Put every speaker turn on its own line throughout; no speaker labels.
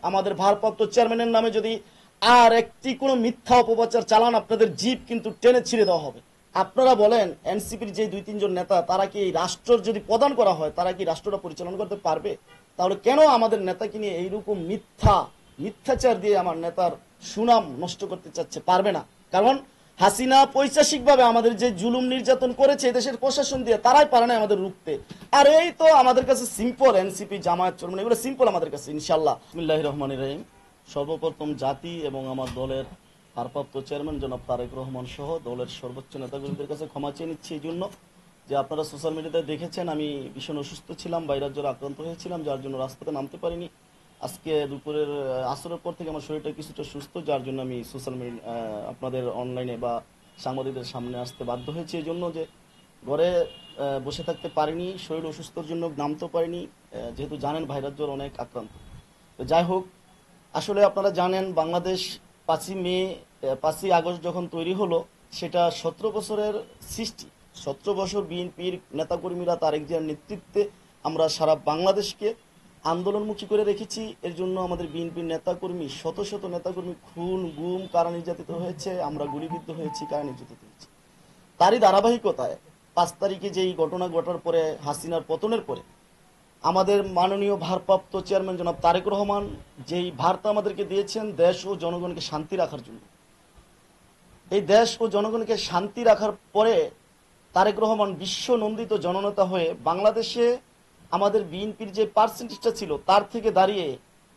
আমাদের ভারপ্রাপ্ত চেয়ারম্যানের নামে যদি আর একটি কোনো মিথ্যা অপপ্রচার চালান, আপনাদের জিপ কিন্তু টেনে ছিঁড়ে দেওয়া হবে। আপনারা বলেন, এনসিপির যে 2-3 জন নেতা, তারা কি রাষ্ট্রের যদি প্রদান করা হয়, তারা কি রাষ্ট্রটা পরিচালনা করতে পারবে? তাহলে কেন আমাদের নেতাকে নিয়ে এইরকম মিথ্যাচার দিয়ে আমার নেতার সুনাম নষ্ট করতে চাচ্ছে? পারবে না। কারণ হাসিনা পৈশাসিকভাবে আমাদের যে জুলুম নির্যাতন করেছে দেশের প্রশাসন দিয়ে, তারাই পারে না আমাদের রুখতে। আর এই তো আমাদের কাছে সিম্পল, এনসিপি, জামায়াত, চরমন, এগুলো সিম্পল আমাদের কাছে, ইনশাল্লাহ। বিসমিল্লাহির রহমানির রহিম। সর্বপ্রথম জাতি এবং আমার দলের ভারপ্রাপ্ত চেয়ারম্যান জনাব তারেক রহমান সহ দলের সর্বোচ্চ নেতাকর্মীদের কাছে ক্ষমা চেয়ে নিচ্ছি এই জন্য যে আপনারা সোশ্যাল মিডিয়াতে দেখেছেন আমি ভীষণ অসুস্থ ছিলাম, ভাইরাস জ্বরে আক্রান্ত হয়েছিলাম, যার জন্য রাস্তাতে নামতে পারিনি। আজকে দুপুরের আসরের পর থেকে আমার শরীরটা কিছুটা সুস্থ, যার জন্য আমি সোশ্যাল মিডিয়া আপনাদের অনলাইনে বা সাংবাদিকদের সামনে আসতে বাধ্য হয়েছি। এই জন্য যে ঘরে বসে থাকতে পারিনি, শরীর অসুস্থর জন্য নামতেও পারিনি, যেহেতু জানেন ভাইরাস জ্বর অনেক আক্রান্ত। তো যাই হোক, আসলে আপনারা জানেন বাংলাদেশ 5ই মে 5ই আগস্ট যখন তৈরি হলো, সেটা 17 বছরের সৃষ্টি। 17 বছর বিএনপির নেতাকর্মীরা তারেক জিয়ার নেতৃত্বে আমরা সারা বাংলাদেশকে আন্দোলনমুখী করে রেখেছি। এর জন্য আমাদের বিএনপির নেতাকর্মী, শত শত নেতাকর্মী খুন, গুম, কারা নির্যাতিত হয়েছে, আমরা গুলিবিদ্ধ হয়েছি, কারা নির্যাতিত হয়েছি। তারই ধারাবাহিকতায় 5 তারিখে যেই ঘটনা ঘটার পরে, হাসিনার পতনের পরে, আমাদের মাননীয় ভারপ্রাপ্ত চেয়ারম্যান জনাব তারেক রহমান যেই বার্তা আমাদেরকে দিয়েছেন দেশ ও জনগণকে শান্তি রাখার জন্য, এই দেশ ও জনগণকে শান্তি রাখার পরে তারেক রহমান বিশ্ব নন্দিত জননেতা হয়ে বাংলাদেশে আমাদের বিএনপির যে পার্সেন্টেজটা ছিল তার থেকে দাঁড়িয়ে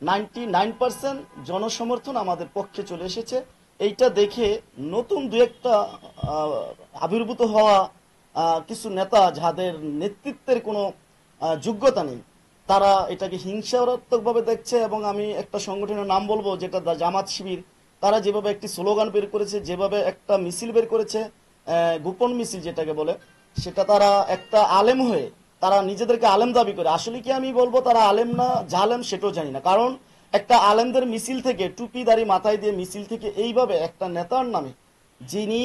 99% জনসমর্থন আমাদের পক্ষে চলে এসেছে। এইটা দেখে নতুন দু একটা আবির্ভূত হওয়া কিছু নেতা, যাদের নেতৃত্বের কোনো যোগ্যতা নেই, তারা এটাকে হিংসাত্মকভাবে দেখছে। এবং আমি একটা সংগঠনের নাম বলবো, যেটা জামাত শিবির, তারা যেভাবে একটি স্লোগান বের করেছে, যেভাবে একটা মিছিল বের করেছে, গোপন মিছিল যেটাকে বলে, সেটা তারা একটা আলেম হয়ে তারা নিজেদেরকে আলেম দাবি করে। আসলে কি আমি বলবো তারা আলেম না জালেম সেটাও জানি না। কারণ একটা আলেমদের মিছিল থেকে, টুপি দাড়ি মাথায় দিয়ে মিছিল থেকে, এইভাবে একটা নেতার নামে, যিনি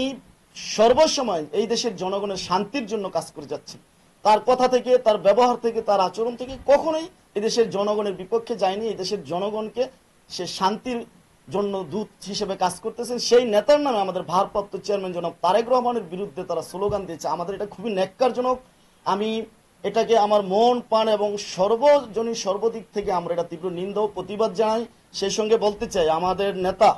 সর্বসময় এই দেশের জনগণের শান্তির জন্য কাজ করে যাচ্ছেন, তার কথা থেকে, তার ব্যবহার থেকে, তার আচরণ থেকে কখনোই এদেশের জনগণের বিপক্ষে যায়নি। এই দেশের জনগণকে সে শান্তির জন্য দূত হিসেবে কাজ করতেছেন। সেই নেতার নামে আমাদের ভারপ্রাপ্ত চেয়ারম্যান জনাব তারেক রহমানের বিরুদ্ধে তারা স্লোগান দিয়েছে। আমাদের এটা খুবই ন্যাক্কারজনক। আমি এটাকে আমার মন প্রাণ এবং সর্বজনীন সর্বদিক থেকে আমরা এটা তীব্র নিন্দা ও প্রতিবাদ জানাই। সেই সঙ্গে বলতে চাই, আমাদের নেতা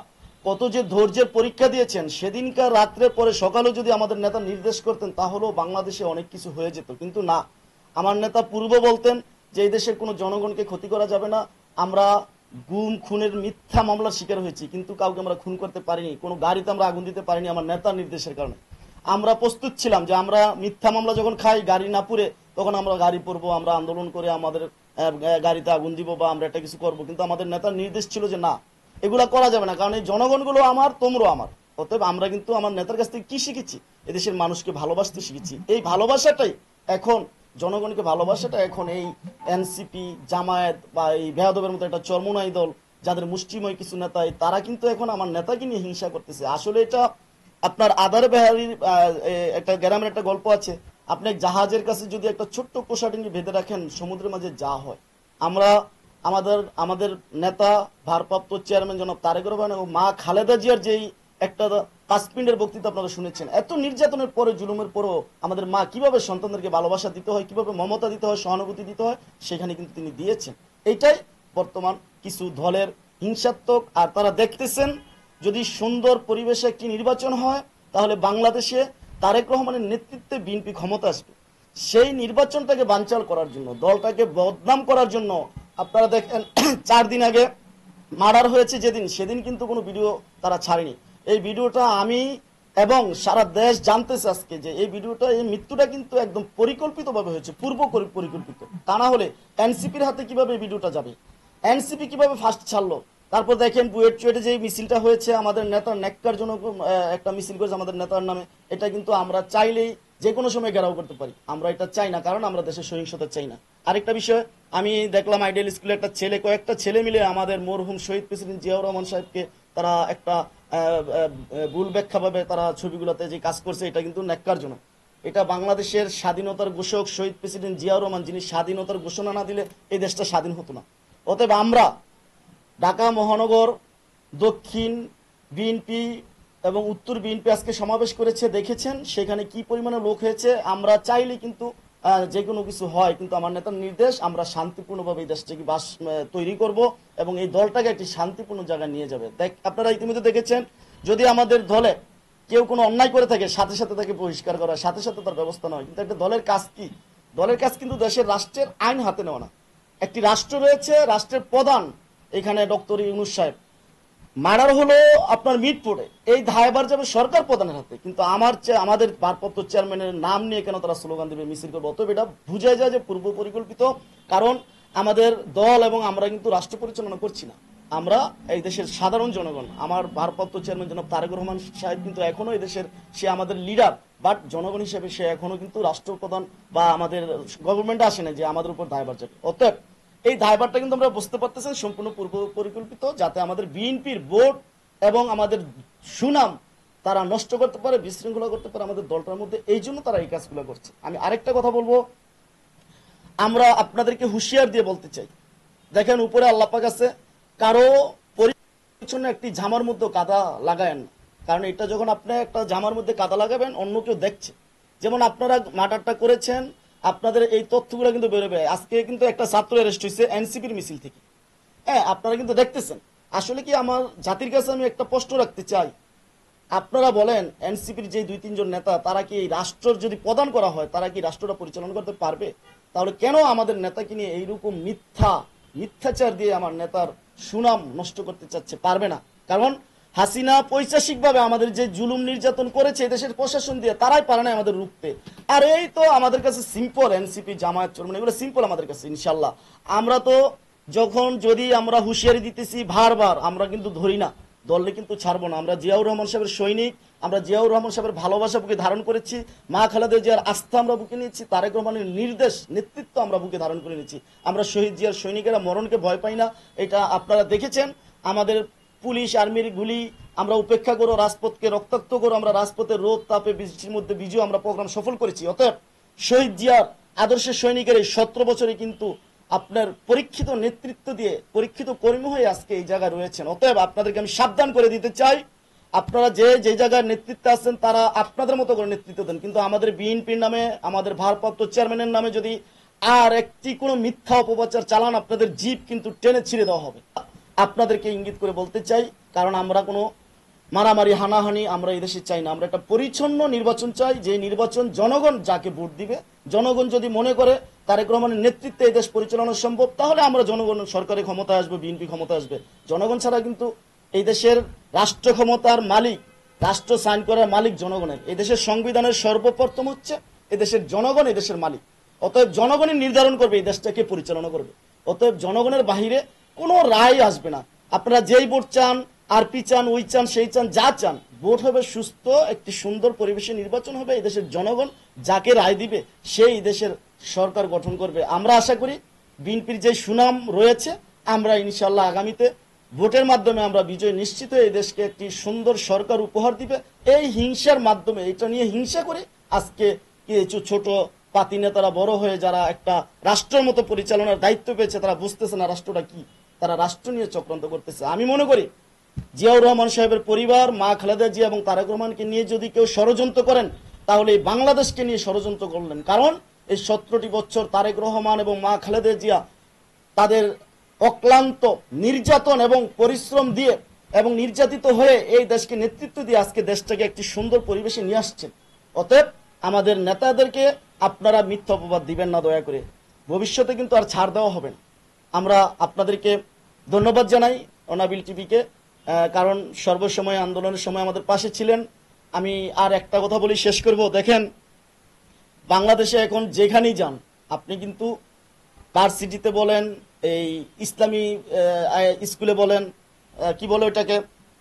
কত যে ধৈর্যের পরীক্ষা দিয়েছেন। সেদিনকার রাত্রের পরে সকালেও যদি আমাদের নেতা নির্দেশ করতেন, তাহলেও বাংলাদেশে অনেক কিছু হয়ে যেত, কিন্তু না। আমার নেতা পূর্ব বলতেন যে এই দেশের কোনো জনগণকে ক্ষতি করা যাবে না। আমরা গুম খুনের মিথ্যা মামলার শিকার হয়েছি, কিন্তু কাউকে আমরা খুন করতে পারিনি, কোনো গাড়িতে আমরা আগুন দিতে পারিনি আমার নেতার নির্দেশের কারণে। আমরা প্রস্তুত ছিলাম যে আমরা মিথ্যা মামলা যখন খাই, গাড়ি না পুড়ে, তখন আমরা গাড়ি পরবো, আমরা আন্দোলন করে আমাদের গাড়িতে আগুন দিব বা আমরা একটা কিছু করবো। কিন্তু আমাদের নেতার নির্দেশ ছিল যে না, এগুলা করা যাবে না, কারণ এই জনগণগুলো আমার, তোমরাও আমার। অতএব আমরা কিন্তু আমার নেতার কাছ থেকে কি শিখেছি? এদেশের মানুষকে ভালোবাসতে শিখেছি। এই ভালোবাসাটাই এখন, জনগণকে ভালোবাসাটা এখন এই এনসিপি, জামায়াত বা এই বেয়াদবের মতো একটা চরমোনাই দল, যাদের মুষ্টিময় কিছু নেতা, তারা কিন্তু এখন আমার নেতাকে নিয়ে হিংসা করতেছে। আসলে এটা আপনার আদার বেহারির একটা গ্রামের একটা গল্প আছে। আপনি জাহাজের কাছে যদি একটা ছোট্ট কোষাটিনি বেঁধে রাখেন, সমুদ্রের মাঝে যা হয়। আমরা আমাদের আমাদের নেতা ভারপ্রাপ্ত চেয়ারম্যান জনাব তারেক রহমান এবং মা খালেদা জিয়ার যেই একটা 5 মিনিটের বক্তৃতা আপনারা শুনেছেন, এত নির্যাতনের পরে, জুলুমের পরেও আমাদের মা কিভাবে সন্তানদেরকে ভালোবাসা দিতে হয়, কিভাবে মমতা দিতে হয়, সহানুভূতি দিতে হয়, সেখানে কিন্তু তিনি দিয়েছেন। এইটাই বর্তমান কিছু দলের হিংসাত্মক। আর তারা দেখতেছেন, যদি সুন্দর পরিবেশে একটি নির্বাচন হয়, তাহলে বাংলাদেশে তারেক রহমানের নেতৃত্বে বিএনপি ক্ষমতা আসবে। সেই নির্বাচনটাকে বানচাল করার জন্য, দলটাকে বদনাম করার জন্য, আপনারা দেখেন 4 দিন আগে মার্ডার হয়েছে যেদিন, সেদিন কিন্তু কোনো ভিডিও তারা ছাড়েনি। এই ভিডিওটা আমি এবং সারা দেশ জানতেছে আজকে যে এই ভিডিওটা, এই মৃত্যুটা কিন্তু একদম পরিকল্পিতভাবে হয়েছে, পূর্ব পরিকল্পিত। তা না হলে এনসিপির হাতে কিভাবে এই ভিডিওটা যাবে? এনসিপি কিভাবে ফার্স্ট ছাড়লো? তারপর দেখেন বুয়েট চুয়েটে যে মিছিলটা হয়েছে, আমাদের নেতার ন্যাক্কারজনক একটা মিছিল করেছে আমাদের নেতার নামে। এটা কিন্তু আমরা চাইলেই যে কোনো সময় ঘেরাও করতে পারি। আমরা এটা চাই না, কারণ আমরা দেশের সহিংসতা চাই না। আরেকটা বিষয়, আমি দেখলাম আইডিয়াল স্কুলে একটা ছেলে, কয়েকটা ছেলে মিলে আমাদের মরহুম শহীদ প্রেসিডেন্ট জিয়াউর রহমান সাহেবকে তারা একটা ভুল ব্যাখ্যাভাবে তারা ছবিগুলোতে যে কাজ করছে, এটা কিন্তু ন্যাক্কারজনক। এটা বাংলাদেশের স্বাধীনতার ঘোষক শহীদ প্রেসিডেন্ট জিয়াউর রহমান, যিনি স্বাধীনতার ঘোষণা না দিলে এই দেশটা স্বাধীন হতো না। অতএব আমরা ঢাকা মহানগর দক্ষিণ বিএনপি এবং উত্তর বিএনপি আজকে সমাবেশ করেছে, দেখেছেন সেখানে কি পরিমাণে লোক হয়েছে। আমরা চাইলে কিন্তু যে কোনো কিছু হয়, কিন্তু আমার নেতার নির্দেশ আমরা শান্তিপূর্ণভাবে এই দেশটাকে তৈরি করব এবং এই দলটাকে একটি শান্তিপূর্ণ জায়গায় নিয়ে যাবে। আপনারা ইতিমধ্যে দেখেছেন, যদি আমাদের দলে কেউ কোনো অন্যায় করে থাকে সাথে সাথে তাকে বহিষ্কার করা, সাথে সাথে তার ব্যবস্থা নেওয়া। কিন্তু একটা দলের কাজ কি? দলের কাজ কিন্তু দেশের রাষ্ট্রের আইন হাতে নেওয়া না। একটি রাষ্ট্র রয়েছে, রাষ্ট্রের প্রধান এখানে ডক্টর ইউনূস সাহেব, মার্ডার হলো আপনার মিটফোর্ডে, এই দায়ভার যাবে সরকার প্রধানের হাতে। কিন্তু আমাদের ভারপ্রাপ্ত চেয়ারম্যানের নাম নিয়ে কেন তারা স্লোগান দেবে, মিছিল করবে? অতএব এটা বুঝাই যায় যে পূর্ব পরিকল্পিত। কারণ আমাদের দল এবং আমরা কিন্তু রাষ্ট্র পরিচালনা করছি না, আমরা এই দেশের সাধারণ জনগণ। আমার ভারপ্রাপ্ত চেয়ারম্যান জনাব তারেক রহমান সাহেব কিন্তু এখনো এই দেশের, সে আমাদের লিডার, বাট জনগণ হিসেবে সে এখনো কিন্তু রাষ্ট্রপ্রধান বা আমাদের গভর্নমেন্টে আসে না যে আমাদের উপর দায়ভার যাবে। অতএব এই দায়ভারটা কিন্তু আমরা বুঝতে পারতেছেন সম্পূর্ণ পূর্ব পরিকল্পিত, যাতে আমাদের বিএনপির ভোট এবং আমাদের সুনাম তারা নষ্ট করতে পারে, বিশৃঙ্খলা করতে পারে আমাদের দলটার মধ্যে। এই জন্য তারা এই কাজগুলো করছে। আমি আরেকটা কথা বলবো, আমরা আপনাদেরকে হুঁশিয়ার দিয়ে বলতে চাই, দেখেন উপরে আল্লাহ পাক আছে, কারো পরিচ্ছন্ন একটি জামার মধ্যে কাদা লাগায়েন না। কারণ এটা যখন আপনি একটা জামার মধ্যে কাদা লাগাবেন, অন্য কেউ দেখছে। যেমন আপনারা মার্ডারটা করেছেন, আপনাদের এই তথ্যগুলো কিন্তু বেরোবে। আজকে কিন্তু একটা ছাত্র অ্যারেস্ট হয়েছে এনসিপির মিছিল থেকে। হ্যাঁ, আপনারা কিন্তু দেখতেছেন। আসলে কি আমার জাতির কাছে আমি একটা প্রশ্ন রাখতে চাই, আপনারা বলেন এনসিপির যে 2-3 জন নেতা, তারা কি এই রাষ্ট্রের যদি প্রদান করা হয়, তারা কি রাষ্ট্রটা পরিচালনা করতে পারবে? তাহলে কেন আমাদের নেতাকে নিয়ে এইরকম মিথ্যাচার দিয়ে আমার নেতার সুনাম নষ্ট করতে চাচ্ছে? পারবে না। কারণ হাসিনা পৈশাসিকভাবে আমাদের যে জুলুম নির্যাতন করেছে দেশের প্রশাসন দিয়ে, তারাই পারে না আমাদের রুখতে। আর এই তো আমাদের কাছে সিম্পল, এনসিপি জামায়াত চরমন এগুলো সিম্পল আমাদের কাছে। ইনশাল্লাহ আমরা তো যদি আমরা হুঁশিয়ারি দিতেছি বারবার, আমরা কিন্তু ধরি না, দলকে কিন্তু ছাড়বো না। আমরা জিয়াউর রহমান সাহেবের সৈনিক, আমরা জিয়াউর রহমান সাহেবের ভালোবাসা বুকে ধারণ করেছি, মা খালেদা জিয়ার আস্থা আমরা বুকে নিয়েছি, তারেক রহমানের নির্দেশ নেতৃত্ব আমরা বুকে ধারণ করে নিয়েছি। আমরা শহীদ জিয়ার সৈনিকেরা মরণকে ভয় পাই না, এটা আপনারা দেখেছেন। আমাদের পুলিশ আর্মির গুলি আমরা উপেক্ষা করো, রাজপথকে রক্তাক্ত করো, আমরা রাজপথের রোদ তাপে বৃষ্টির মধ্যে বিজয় আমরা প্রোগ্রাম সফল করেছি। অতএব শহীদ জিয়ার আদর্শের সৈনিকের এই 17 বছরে কিন্তু আপনার পরীক্ষিত নেতৃত্ব দিয়ে পরীক্ষিত কর্মী হয়ে আজকে এই জায়গায় রয়েছেন। অতএব আপনাদেরকে আমি সাবধান করে দিতে চাই, আপনারা যে জায়গায় নেতৃত্বে আছেন তারা আপনাদের মতো করে নেতৃত্ব দেন, কিন্তু আমাদের বিএনপির নামে, আমাদের ভারপ্রাপ্ত চেয়ারম্যানের নামে যদি আর একটি কোনো মিথ্যা অপপ্রচার চালান, আপনাদের জিপ কিন্তু টেনে ছিঁড়ে দেওয়া হবে। আপনাদেরকে ইঙ্গিত করে বলতে চাই, কারণ আমরা কোনো মারামারি হানাহানি আমরা এই দেশে চাই না। আমরা একটা পরিচ্ছন্ন নির্বাচন চাই, যে নির্বাচন জনগণ যাকে ভোট দিবে, জনগণ যদি মনে করে তারেক রহমানের নেতৃত্বে এই দেশ পরিচালনা সম্ভব, তাহলে আমরা জনগণ সরকারের ক্ষমতায় আসবে, বিএনপি ক্ষমতা আসবে। জনগণ ছাড়া কিন্তু এই দেশের রাষ্ট্র ক্ষমতার মালিক, রাষ্ট্র সাইন করার মালিক জনগণের। এই দেশের সংবিধানের সর্বপ্রথম হচ্ছে এই দেশের জনগণ, এই দেশের মালিক। অতএব জনগণই নির্ধারণ করবে এই দেশটাকে পরিচালনা করবে। অতএব জনগণের বাহিরে কোনো রায় আসবে না। আপনারা যেই ভোট চান, আরপি চান, ওই চান, সেই চান, যা চান, ভোট হবে সুস্থ একটি সুন্দর পরিবেশে নির্বাচন হবে। এই দেশের জনগণ যাকে রায় দিবে সেই দেশের সরকার গঠন করবে। আমরা আশা করি বিএনপির যে সুনাম রয়েছে, আমরা ইনশাল্লাহ আগামীতে ভোটের মাধ্যমে আমরা বিজয় নিশ্চিত হয়ে এই দেশকে একটি সুন্দর সরকার উপহার দিবে। এই হিংসার মাধ্যমে, এটা নিয়ে হিংসা করে আজকে কিছু ছোট পাতি নেতারা বড় হয়ে যারা একটা রাষ্ট্রের মতো পরিচালনার দায়িত্ব পেয়েছে, তারা বুঝতেছে না রাষ্ট্রটা কি, তারা রাষ্ট্র নিয়ে চক্রান্ত করতেছে। আমি মনে করি জিয়াউর রহমান সাহেবের পরিবার, মা খালেদা জিয়া এবং তারেক রহমানকে নিয়ে যদি কেউ ষড়যন্ত্র করেন, তাহলে এই বাংলাদেশকে নিয়ে ষড়যন্ত্র করলেন। কারণ এই 17টি বছর তারেক রহমান এবং মা খালেদা জিয়া তাদের অক্লান্ত নির্যাতন এবং পরিশ্রম দিয়ে এবং নির্যাতিত হয়ে এই দেশকে নেতৃত্ব দিয়ে আজকে দেশটাকে একটি সুন্দর পরিবেশে নিয়ে আসছেন। অতএব আমাদের নেতাদেরকে আপনারা মিথ্যা অপবাদ দিবেন না দয়া করে, ভবিষ্যতে কিন্তু আর ছাড় দেওয়া হবে না। আমরা আপনাদেরকে ধন্যবাদ জানাই অনাবিল টিভিকে, কারণ সর্বসময় আন্দোলনের সময় আমাদের পাশে ছিলেন। আমি আর একটা কথা বলি, শেষ করব। দেখেন বাংলাদেশে এখন যেখানেই যান আপনি কিন্তু ভার্সিটিতে বলেন, এই ইসলামী স্কুলে বলেন, কি বলে ওইটাকে,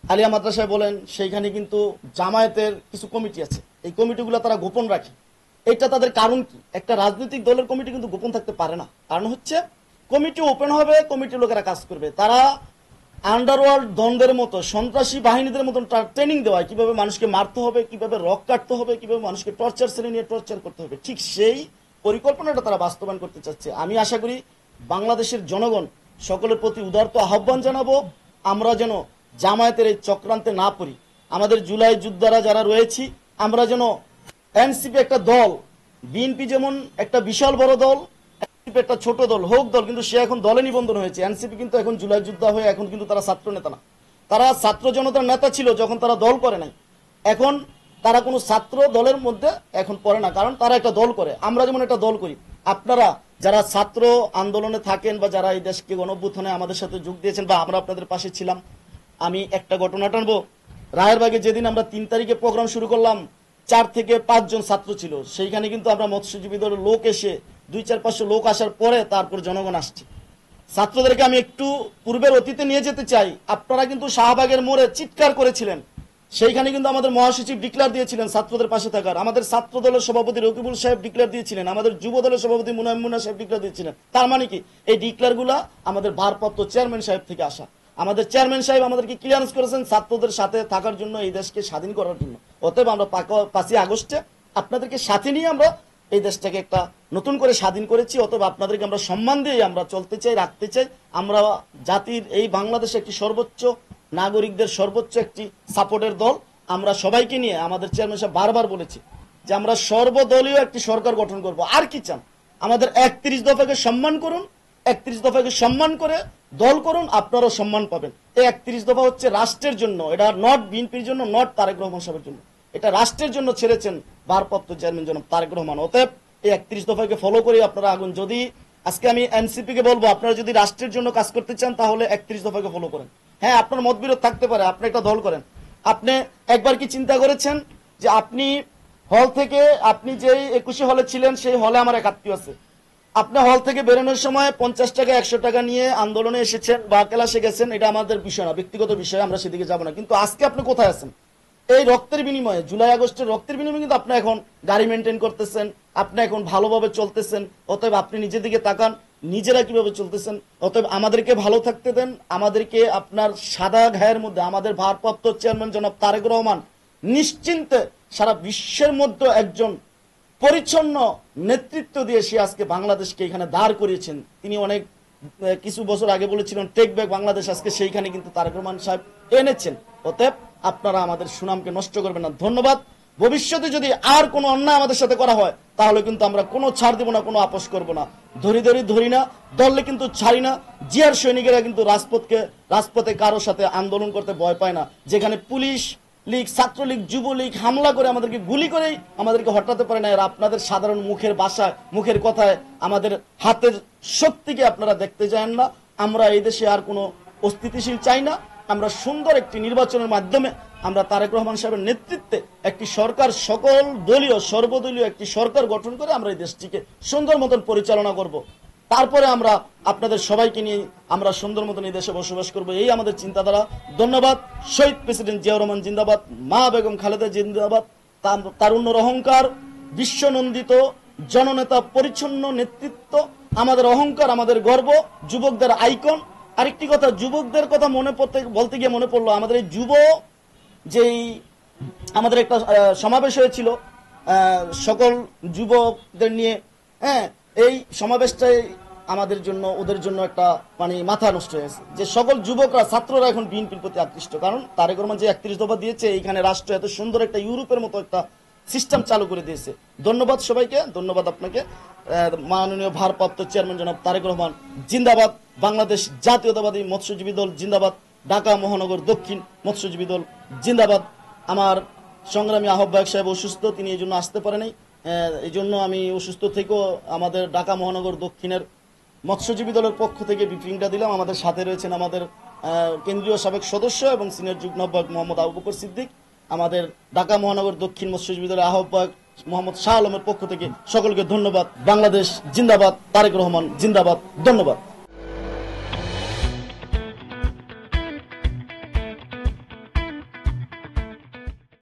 আলিয়া মাদ্রাসায় বলেন, সেইখানে কিন্তু জামায়াতের কিছু কমিটি আছে। এই কমিটিগুলো তারা গোপন রাখে। এটা তাদের কারণ কি? একটা রাজনৈতিক দলের কমিটি কিন্তু গোপন থাকতে পারে না। কারণ হচ্ছে কমিটি ওপেন হবে, কমিটির লোকেরা কাজ করবে। তারা আন্ডারওয়ার্ল্ড দ্বন্দ্বের মতো, সন্ত্রাসী বাহিনীদের মতন ট্রেনিং দেওয়া, কিভাবে মানুষকে মারতে হবে, কিভাবে রক কাটতে হবে, কিভাবে মানুষকে টর্চার সেলে নিয়ে টর্চার করতে হবে। ঠিক সেই পরিকল্পনাটা তারা বাস্তবায়ন করতে চাচ্ছে। আমি আশা করি বাংলাদেশের জনগণ সকলের প্রতি উদারত আহ্বান জানাবো, আমরা যেন জামায়াতের এই চক্রান্তে না পড়ি। আমাদের জুলাই যোদ্ধারা যারা রয়েছি, আমরা যেন এনসিপি একটা দল, বিএনপি যেমন একটা বিশাল বড় দল, এনসিপি একটা ছোট দল, হোক দল, কিন্তু সে এখন দলে নিবন্ধন হয়েছে। এনসিপি কিন্তু এখন জুলাই যোদ্ধা হয়ে এখন কিন্তু তারা ছাত্র নেতা না, তারা ছাত্র জনতার নেতা ছিল যখন তারা দল করে নাই। এখন তারা কোনো ছাত্র দলের মধ্যে এখন পড়ে না, কারণ তারা একটা দল করে, আমরা যেমন একটা দল করি। আপনারা যারা ছাত্র আন্দোলনে থাকেন বা যারা এই দেশকে গণঅভ্যুত্থানে আমাদের সাথে যোগ দিয়েছেন বা আমরা আপনাদের পাশে ছিলাম, আমি একটা ঘটনা টানবো। রায়েরবাগে যেদিন আমরা 3 তারিখে প্রোগ্রাম শুরু করলাম, 4 থেকে 5 জন ছাত্র ছিল, সেইখানে কিন্তু আমরা মৎস্যজীবী দলের লোক এসে 200-400 লোক আসার পরে তারপর জনগণ আসছে। ছাত্রদেরকে আমি একটু পূর্বের অতীতে নিয়ে যেতে চাই। আপনারা কিন্তু শাহবাগের মোড়ে চিৎকার করেছিলেন, সেইখানে কিন্তু আমাদের মহাসচিব ডিক্লেয়ার দিয়েছিলেন ছাত্রদের পাশে থাকার, আমাদের ছাত্র দলের সভাপতি রকিবুল সাহেব ডিক্লেয়ার দিয়েছিলেন, আমাদের যুব দলের সভাপতি মুনা সাহেব ডিক্লেয়ার দিয়েছিলেন। তার মানে কি, এই ডিক্লেয়ার গুলা আমাদের ভারপ্রাপ্ত চেয়ারম্যান সাহেব থেকে আসা। আমাদের চেয়ারম্যান সাহেব আমাদেরকে ক্লিয়ারেন্স করেছেন ছাত্রদের সাথে থাকার জন্য, এই দেশকে স্বাধীন করার জন্য। অতএব আমরা 5ই আগস্টে আপনাদেরকে সাথে নিয়ে আমরা এই দেশটাকে একটা নতুন করে স্বাধীন করেছি। অতএব আপনাদেরকে আমরা সম্মান দিয়ে আমরা চলতে চাই, রাখতে চাই। আমরা জাতির এই বাংলাদেশে একটি সর্বোচ্চ নাগরিকদের সর্বোচ্চ একটি সাপোর্টের দল। আমরা সবাইকে নিয়ে, আমাদের চেয়ারম্যান সাহেব বারবার বলেছি যে আমরা সর্বদলীয় একটি সরকার গঠন করব। আর কি চান? আমাদের 31 দফাকে সম্মান করুন, 31 দফাকে সম্মান করে দল করুন, আপনারাও সম্মান পাবেন। এই 31 দফা হচ্ছে রাষ্ট্রের জন্য, এটা নট বিএনপির জন্য, নট তারেক রহমান সাহেবের জন্য, এটা রাষ্ট্রের জন্য ছেড়েছেন ভারপ্রাপ্ত চেয়ারম্যান জনাব তারেক রহমান। অতএব এই 31 দফাকে ফলো করে আপনারা আগুন। যদি আজকে আমি এনসিপি কে বলবো, আপনারা যদি রাষ্ট্রের জন্য কাজ করতে চান তাহলে 31 দফাকে ফলো করেন। হ্যাঁ, আপনার মতবিরোধ থাকতে পারে, আপনি একটা দল করেন। আপনি একবার কি চিন্তা করেছেন যে আপনি হল থেকে, আপনি যে 21 হলে ছিলেন, সেই হলে আমার এক আত্মীয় আছে, আপনি হল থেকে বেরোনোর সময় 50 টাকা 100 টাকা নিয়ে আন্দোলনে এসেছেন বা ক্লাসে গেছেন, এটা আমাদের বিষয় না, ব্যক্তিগত বিষয়, আমরা সেদিকে যাব না। কিন্তু আজকে আপনি কোথায় আছেন? এই রক্তের বিনিময়ে, জুলাই আগস্টের রক্তের বিনিময়ে কিন্তু আপনি এখন গাড়ি মেনটেন করতেছেন, আপনি এখন ভালোভাবে চলতেছেন। অতএব আপনি নিজের দিকে তাকান, নিজেরা কিভাবে চলতেছেন। অতএব আমাদেরকে ভালো থাকতে দেন, আমাদেরকে আপনার সাদা ঘায়ের মধ্যে আমাদের ভারপ্রাপ্ত চেয়ারম্যান জনাব তারেক রহমান নিশ্চিন্তে সারা বিশ্বের মধ্যে একজন পরিচ্ছন্ন নেতৃত্ব দিয়ে সে আজকে বাংলাদেশকে এখানে দাঁড় করিয়েছেন। তিনি অনেক কিছু বছর আগে বলেছিলেন টেক ব্যাক বাংলাদেশ, আজকে সেইখানে কিন্তু তারেক রহমান সাহেব এনেছেন। অতএব আপনারা আমাদের সুনামকে নষ্ট করবেন না। ধন্যবাদ। ভবিষ্যতে যদি আর কোনো অন্যায় আমাদের সাথে করা হয় তাহলে কিন্তু আমরা কোনো ছাড় দিব না, কোনো আপোষ করব না। ধরি না, দললে কিন্তু ছাড়ি না। জিয়ার সৈনিকেরা কিন্তু রাজপথে কারোর সাথে আন্দোলন করতে ভয় পায় না। যেখানে পুলিশ লীগ, ছাত্রলীগ, যুবলীগ হামলা করে আমাদেরকে গুলি করেই আমাদেরকে হটাতে পারে না। আর আপনাদের সাধারণ মুখের ভাষায়, মুখের কথায় আমাদের হাতের শক্তিকে আপনারা দেখতে চান না। আমরা এই দেশে আর কোনো অস্থিতিশীল চাই না। আমরা সুন্দর একটি নির্বাচনের মাধ্যমে আমরা তারেক রহমান সাহেবের নেতৃত্বে একটি সরকার, সকল দলীয় সর্বদলীয় একটি সরকার গঠন করে আমরা এই দেশটিকে সুন্দর মতন পরিচালনা করব। তারপরে আমরা আপনাদের সবাইকে নিয়ে আমরা সুন্দর মতন এই দেশে বসবাস করব, এই আমাদের চিন্তাধারা। ধন্যবাদ। শহীদ প্রেসিডেন্ট জিয়াউর রহমান জিন্দাবাদ, মা বেগম খালেদা জিন্দাবাদ, তারুণ্যের অহংকার, বিশ্বনন্দিত জননেতা, পরিচ্ছন্ন নেতৃত্ব আমাদের অহংকার, আমাদের গর্ব, যুবকদের আইকন। আরেকটি কথা, যুবকদের কথা বলতে গিয়ে মনে পড়লো, আমাদের এই যেই আমাদের একটা সমাবেশ হয়েছিল সকল যুবকদের নিয়ে, হ্যাঁ, এই সমাবেশটাই আমাদের জন্য, ওদের জন্য একটা মানে মাথা নষ্ট হয়েছে যে সকল যুবকরা, ছাত্ররা এখন বিএনপির প্রতি আকৃষ্ট। কারণ তারেক রহমান যে 31 দফা দিয়েছে, এইখানে রাষ্ট্র এত সুন্দর একটা ইউরোপের মতো একটা সিস্টেম চালু করে দিয়েছে। ধন্যবাদ সবাইকে, ধন্যবাদ আপনাকে। মাননীয় ভারপ্রাপ্ত চেয়ারম্যান জনাব তারেক রহমান জিন্দাবাদ। বাংলাদেশ জাতীয়তাবাদী মৎস্যজীবী দল জিন্দাবাদ। ঢাকা মহানগর দক্ষিণ মৎস্যজীবী দল জিন্দাবাদ। আমার সংগ্রামী আহ্বায়ক সাহেব অসুস্থ, তিনি এই জন্য আসতে পারেনি। এই জন্য আমি অসুস্থ থেকেও আমাদের ঢাকা মহানগর দক্ষিণের মৎস্যজীবী দলের পক্ষ থেকে ব্রিফিংটা দিলাম। আমাদের সাথে রয়েছেন আমাদের কেন্দ্রীয় সাবেক সদস্য এবং সিনিয়র যুগ্ম আহ্বায়ক মোহাম্মদ আবু বকর সিদ্দিক। আমাদের ঢাকা মহানগর দক্ষিণ মৎস্যজীবী দলের আহ্বায়ক মোহাম্মদ শাহ আলমের পক্ষ থেকে সকলকে ধন্যবাদ। বাংলাদেশ জিন্দাবাদ, তারেক রহমান জিন্দাবাদ। ধন্যবাদ।